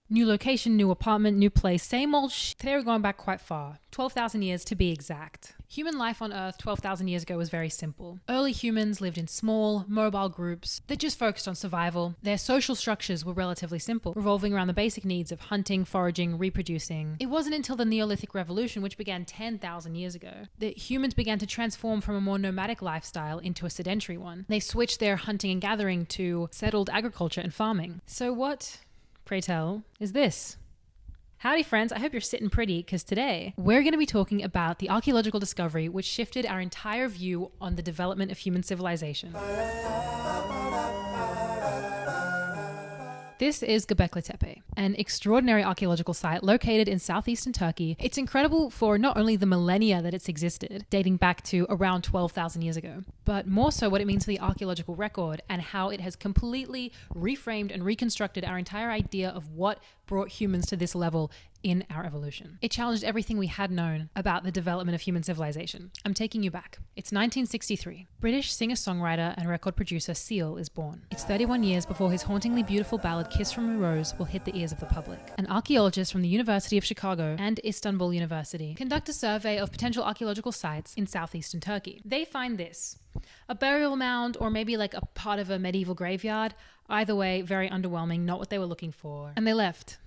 New location, new apartment, new place, same old They were going back quite far, 12,000 years to be exact. Human life on Earth 12,000 years ago was very simple. Early humans lived in small, mobile groups that just focused on survival. Their social structures were relatively simple, revolving around the basic needs of hunting, foraging, reproducing. It wasn't until the Neolithic Revolution, which began 10,000 years ago, that humans began to transform from a more nomadic lifestyle into a sedentary one. They switched their hunting and gathering to settled agriculture and farming. So what, pray tell, is this? Howdy friends, I hope you're sitting pretty because today we're going to be talking about the archaeological discovery which shifted our entire view on the development of human civilization. This is Göbekli Tepe, an extraordinary archaeological site located in southeastern Turkey. It's incredible for not only the millennia that it's existed, dating back to around 12,000 years ago, but more so what it means for the archaeological record and how it has completely reframed and reconstructed our entire idea of what brought humans to this level in our evolution. It challenged everything we had known about the development of human civilization. I'm taking you back. It's 1963. British singer-songwriter and record producer Seal is born. It's 31 years before his hauntingly beautiful ballad Kiss from a Rose will hit the ears of the public. An archaeologist from the University of Chicago and Istanbul University conduct a survey of potential archaeological sites in southeastern Turkey. They find this: a burial mound or maybe like a part of a medieval graveyard. Either way, very underwhelming, not what they were looking for. And they left.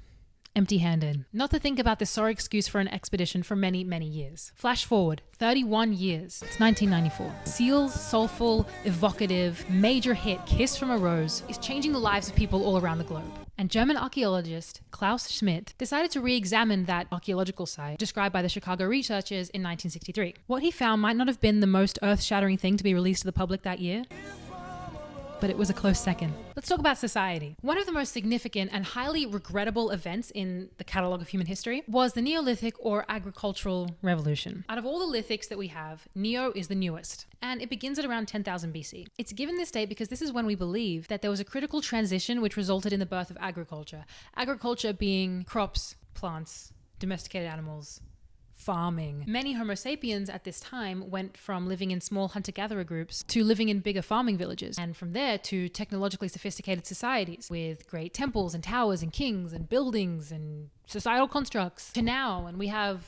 Empty-handed. Not to think about this sorry excuse for an expedition for many, many years. Flash forward 31 years. It's 1994. Seal's soulful, evocative, major hit Kiss from a Rose is changing the lives of people all around the globe. And German archaeologist Klaus Schmidt decided to re-examine that archaeological site described by the Chicago researchers in 1963. What he found might not have been the most earth-shattering thing to be released to the public that year, but it was a close second. Let's talk about society. One of the most significant and highly regrettable events in the catalogue of human history was the Neolithic or agricultural revolution. Out of all the lithics that we have, Neo is the newest, and it begins at around 10,000 BC. It's given this date because this is when we believe that there was a critical transition which resulted in the birth of agriculture. Agriculture being crops, plants, domesticated animals, farming. Many Homo sapiens at this time went from living in small hunter-gatherer groups to living in bigger farming villages, and from there to technologically sophisticated societies with great temples and towers and kings and buildings and societal constructs, to now, and we have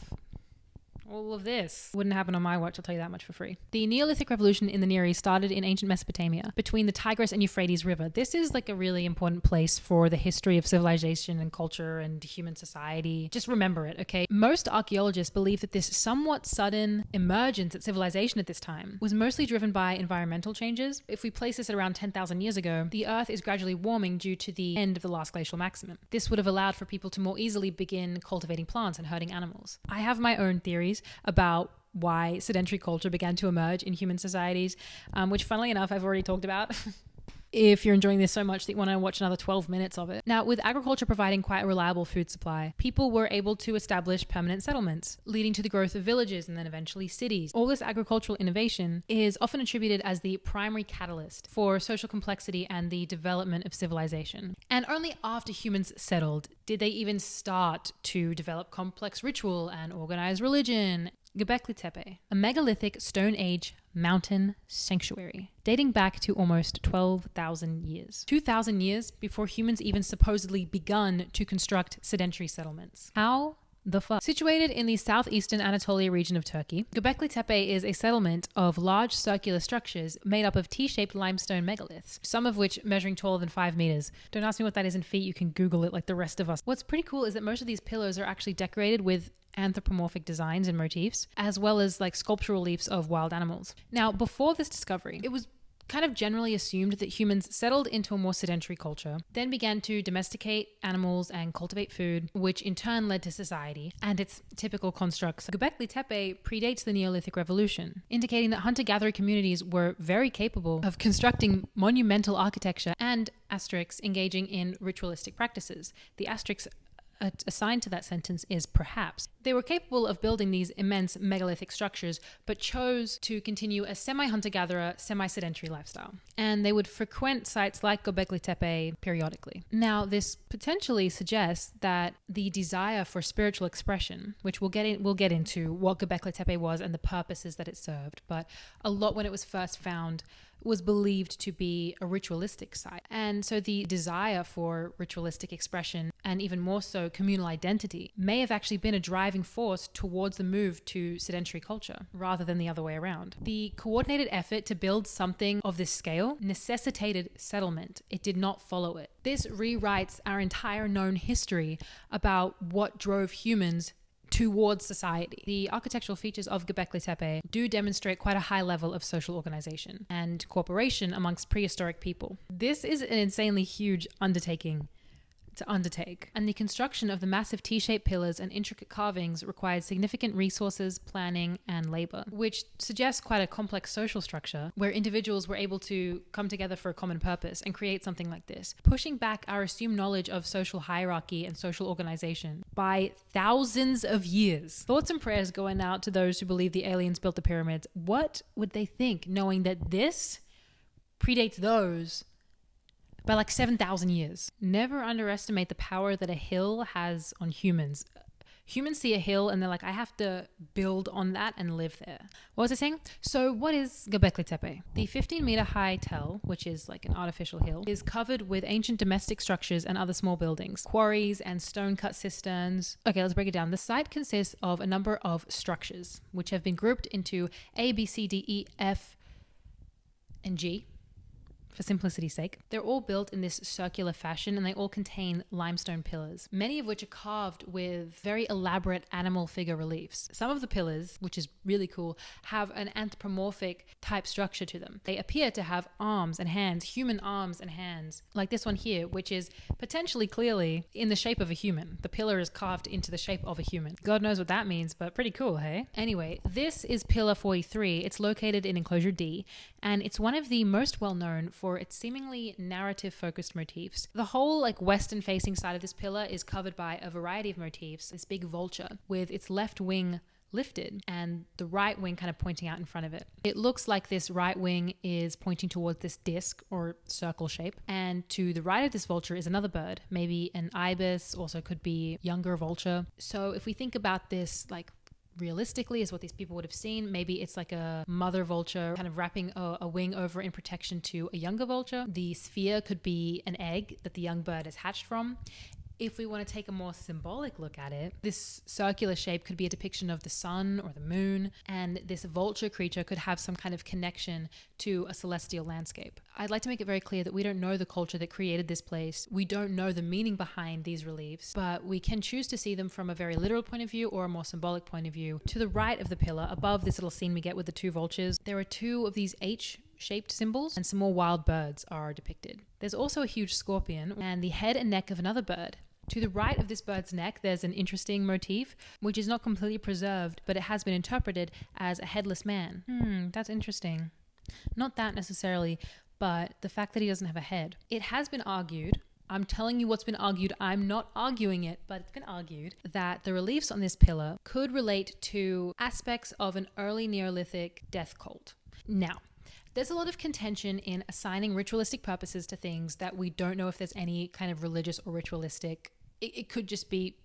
all of this. Wouldn't happen on my watch, I'll tell you that much for free. The Neolithic Revolution in the Near East started in ancient Mesopotamia, between the Tigris and Euphrates River. This is like a really important place for the history of civilization and culture and human society. Just remember it, okay? Most archaeologists believe that this somewhat sudden emergence at civilization at this time was mostly driven by environmental changes. If we place this at around 10,000 years ago, the Earth is gradually warming due to the end of the last glacial maximum. This would have allowed for people to more easily begin cultivating plants and herding animals. I have my own theories about why sedentary culture began to emerge in human societies, which funnily enough I've already talked about. If you're enjoying this so much that you want to watch another 12 minutes of it. Now, with agriculture providing quite a reliable food supply, people were able to establish permanent settlements, leading to the growth of villages and then eventually cities. All this agricultural innovation is often attributed as the primary catalyst for social complexity and the development of civilization. And only after humans settled did they even start to develop complex ritual and organized religion. Göbekli Tepe, a megalithic Stone Age mountain sanctuary, dating back to almost 12,000 years. 2,000 years before humans even supposedly begun to construct sedentary settlements. How the fuck? Situated in the southeastern Anatolia region of Turkey, Göbekli Tepe is a settlement of large circular structures made up of T-shaped limestone megaliths, some of which measuring taller than 5 meters. Don't ask me what that is in feet, you can Google it like the rest of us. What's pretty cool is that most of these pillars are actually decorated with anthropomorphic designs and motifs, as well as like sculptural reliefs of wild animals. Now, before this discovery, it was kind of generally assumed that humans settled into a more sedentary culture, then began to domesticate animals and cultivate food, which in turn led to society and its typical constructs. Göbekli Tepe predates the Neolithic Revolution, indicating that hunter-gatherer communities were very capable of constructing monumental architecture and asterisks engaging in ritualistic practices. The asterisks assigned to that sentence is perhaps. They were capable of building these immense megalithic structures, but chose to continue a semi-hunter-gatherer, semi-sedentary lifestyle. And they would frequent sites like Göbekli Tepe periodically. Now, this potentially suggests that the desire for spiritual expression, which we'll get into what Göbekli Tepe was and the purposes that it served, but a lot when it was first found was believed to be a ritualistic site. And so the desire for ritualistic expression, and even more so communal identity, may have actually been a driving force towards the move to sedentary culture rather than the other way around. The coordinated effort to build something of this scale necessitated settlement. It did not follow it. This rewrites our entire known history about what drove humans towards society. The architectural features of Göbekli Tepe do demonstrate quite a high level of social organization and cooperation amongst prehistoric people. This is an insanely huge undertaking to undertake, and the construction of the massive T-shaped pillars and intricate carvings required significant resources, planning, and labor, which suggests quite a complex social structure where individuals were able to come together for a common purpose and create something like this, pushing back our assumed knowledge of social hierarchy and social organization by thousands of years. Thoughts and prayers going out to those who believe the aliens built the pyramids. What would they think knowing that this predates those by like 7,000 years? Never underestimate the power that a hill has on humans. Humans see a hill and they're like, I have to build on that and live there. What was I saying? So what is Göbekli Tepe? The 15-meter high tell, which is like an artificial hill, is covered with ancient domestic structures and other small buildings, quarries and stone-cut cisterns. Okay, let's break it down. The site consists of a number of structures, which have been grouped into A, B, C, D, E, F, and G, for simplicity's sake. They're all built in this circular fashion, and they all contain limestone pillars, many of which are carved with very elaborate animal figure reliefs. Some of the pillars, which is really cool, have an anthropomorphic type structure to them. They appear to have arms and hands, human arms and hands, like this one here, which is potentially clearly in the shape of a human. The pillar is carved into the shape of a human. God knows what that means, but pretty cool, hey? Anyway, this is pillar 43. It's located in enclosure D, and it's one of the most well-known for its seemingly narrative-focused motifs. The whole like western-facing side of this pillar is covered by a variety of motifs. This big vulture with its left wing lifted and the right wing kind of pointing out in front of it. It looks like this right wing is pointing towards this disc or circle shape, and to the right of this vulture is another bird, maybe an ibis, also could be younger vulture. So if we think about this like realistically is what these people would have seen, maybe it's like a mother vulture kind of wrapping a wing over in protection to a younger vulture. The sphere could be an egg that the young bird has hatched from. If we want to take a more symbolic look at it, this circular shape could be a depiction of the sun or the moon, and this vulture creature could have some kind of connection to a celestial landscape. I'd like to make it very clear that we don't know the culture that created this place. We don't know the meaning behind these reliefs, but we can choose to see them from a very literal point of view or a more symbolic point of view. To the right of the pillar, above this little scene we get with the two vultures, there are two of these H-shaped symbols, and some more wild birds are depicted. There's also a huge scorpion and the head and neck of another bird. To the right of this bird's neck, there's an interesting motif, which is not completely preserved, but it has been interpreted as a headless man. That's interesting. Not that necessarily, but the fact that he doesn't have a head. It has been argued, I'm telling you what's been argued, I'm not arguing it, but it's been argued that the reliefs on this pillar could relate to aspects of an early Neolithic death cult. Now, there's a lot of contention in assigning ritualistic purposes to things that we don't know if there's any kind of religious or ritualistic. It could just be,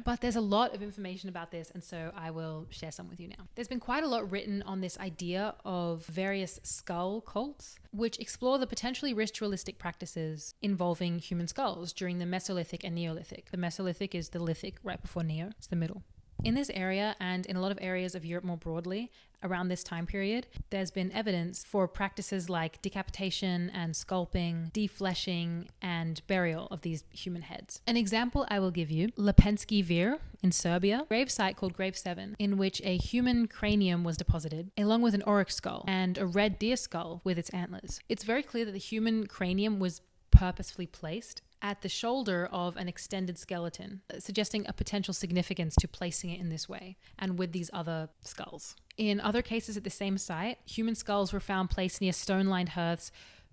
but there's a lot of information about this, and so I will share some with you now. There's been quite a lot written on this idea of various skull cults, which explore the potentially ritualistic practices involving human skulls during the Mesolithic and Neolithic. The Mesolithic is the lithic right before Neo, it's the middle. In this area, and in a lot of areas of Europe more broadly, around this time period, there's been evidence for practices like decapitation and sculpting, defleshing, and burial of these human heads. An example I will give you, Lepenski Vir in Serbia, a grave site called Grave 7, in which a human cranium was deposited, along with an oryx skull and a red deer skull with its antlers. It's very clear that the human cranium was purposefully placed at the shoulder of an extended skeleton, suggesting a potential significance to placing it in this way, and with these other skulls. In other cases at the same site, human skulls were found placed near stone-lined hearths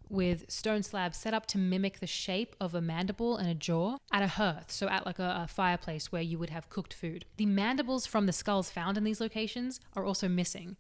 with stone slabs set up to mimic the shape of a mandible and a jaw at a hearth, so at like a fireplace where you would have cooked food. The mandibles from the skulls found in these locations are also missing,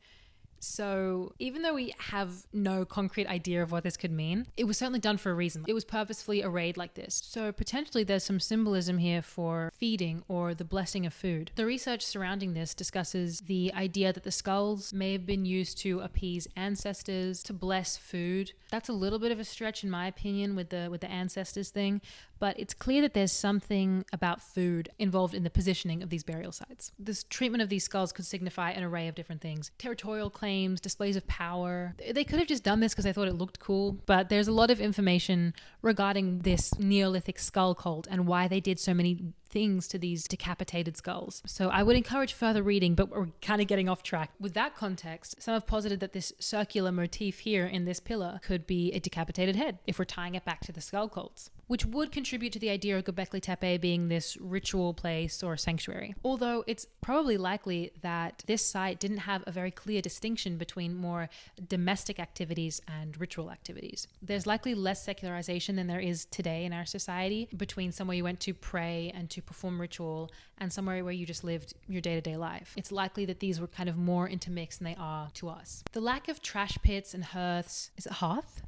So even though we have no concrete idea of what this could mean, it was certainly done for a reason. It was purposefully arrayed like this. So potentially there's some symbolism here for feeding or the blessing of food. The research surrounding this discusses the idea that the skulls may have been used to appease ancestors, to bless food. That's a little bit of a stretch in my opinion with the ancestors thing, but it's clear that there's something about food involved in the positioning of these burial sites. This treatment of these skulls could signify an array of different things. Territorial claims, displays of power. They could have just done this because they thought it looked cool, but there's a lot of information regarding this Neolithic skull cult and why they did so many things to these decapitated skulls. So I would encourage further reading, but we're kind of getting off track. With that context, some have posited that this circular motif here in this pillar could be a decapitated head, if we're tying it back to the skull cults, which would contribute to the idea of Göbekli Tepe being this ritual place or sanctuary. Although it's probably likely that this site didn't have a very clear distinction between more domestic activities and ritual activities. There's likely less secularization than there is today in our society between somewhere you went to pray and to perform ritual and somewhere where you just lived your day-to-day life. It's likely that these were kind of more intermixed than they are to us. The lack of trash pits and hearths, is it hearth?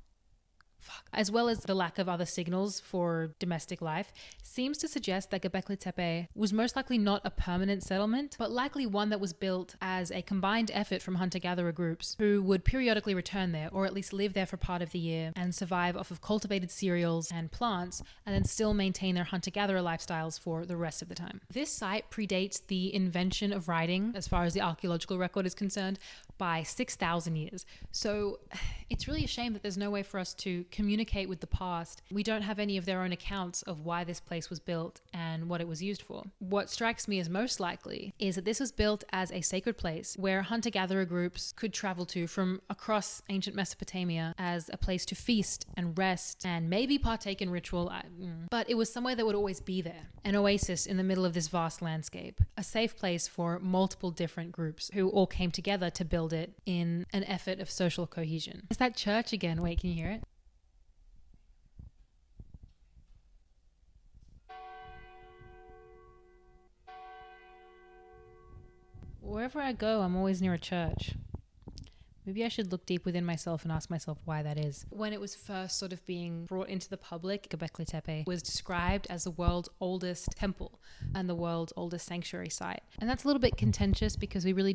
As well as the lack of other signals for domestic life, seems to suggest that Göbekli Tepe was most likely not a permanent settlement, but likely one that was built as a combined effort from hunter-gatherer groups who would periodically return there, or at least live there for part of the year and survive off of cultivated cereals and plants, and then still maintain their hunter-gatherer lifestyles for the rest of the time. This site predates the invention of writing, as far as the archaeological record is concerned, by 6,000 years. So it's really a shame that there's no way for us to communicate with the past. We don't have any of their own accounts of why this place was built and what it was used for. What strikes me as most likely is that this was built as a sacred place where hunter-gatherer groups could travel to from across ancient Mesopotamia as a place to feast and rest and maybe partake in ritual. But it was somewhere that would always be there. An oasis in the middle of this vast landscape. A safe place for multiple different groups who all came together to build it in an effort of social cohesion. It's that church again. Wait, can you hear it? Wherever I go, I'm always near a church. Maybe I should look deep within myself and ask myself why that is. When it was first sort of being brought into the public, Göbekli Tepe was described as the world's oldest temple and the world's oldest sanctuary site. And that's a little bit contentious because we really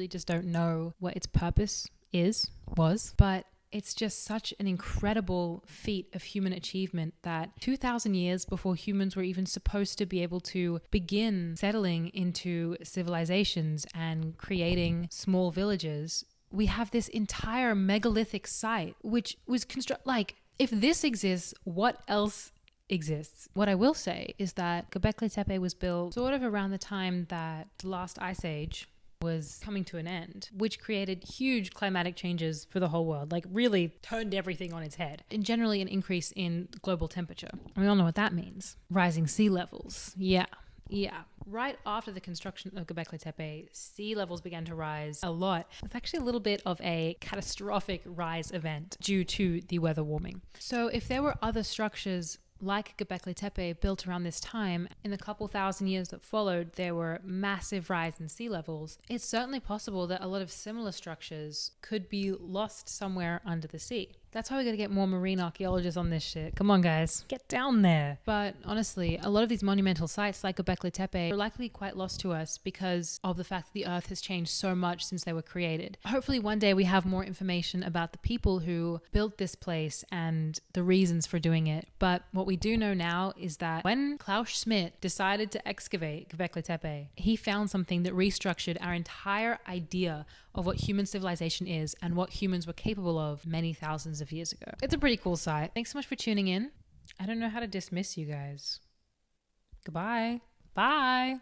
just don't know what its purpose was. But it's just such an incredible feat of human achievement that 2,000 years before humans were even supposed to be able to begin settling into civilizations and creating small villages, we have this entire megalithic site, which was if this exists, what else exists? What I will say is that Göbekli Tepe was built sort of around the time that the last ice age was coming to an end, which created huge climatic changes for the whole world, really turned everything on its head, and generally an increase in global temperature. And we all know what that means. Rising sea levels. Yeah. Right after the construction of Göbekli Tepe, sea levels began to rise a lot. It's actually a little bit of a catastrophic rise event due to the weather warming. So if there were other structures like Göbekli Tepe built around this time, in the couple thousand years that followed, there were massive rise in sea levels. It's certainly possible that a lot of similar structures could be lost somewhere under the sea. That's why we got to get more marine archaeologists on this shit. Come on, guys. Get down there. But honestly, a lot of these monumental sites like Göbekli Tepe are likely quite lost to us because of the fact that the earth has changed so much since they were created. Hopefully one day we have more information about the people who built this place and the reasons for doing it. But what we do know now is that when Klaus Schmidt decided to excavate Göbekli Tepe, he found something that restructured our entire idea of what human civilization is and what humans were capable of many thousands of years ago. It's a pretty cool site. Thanks so much for tuning in. I don't know how to dismiss you guys. Goodbye. Bye.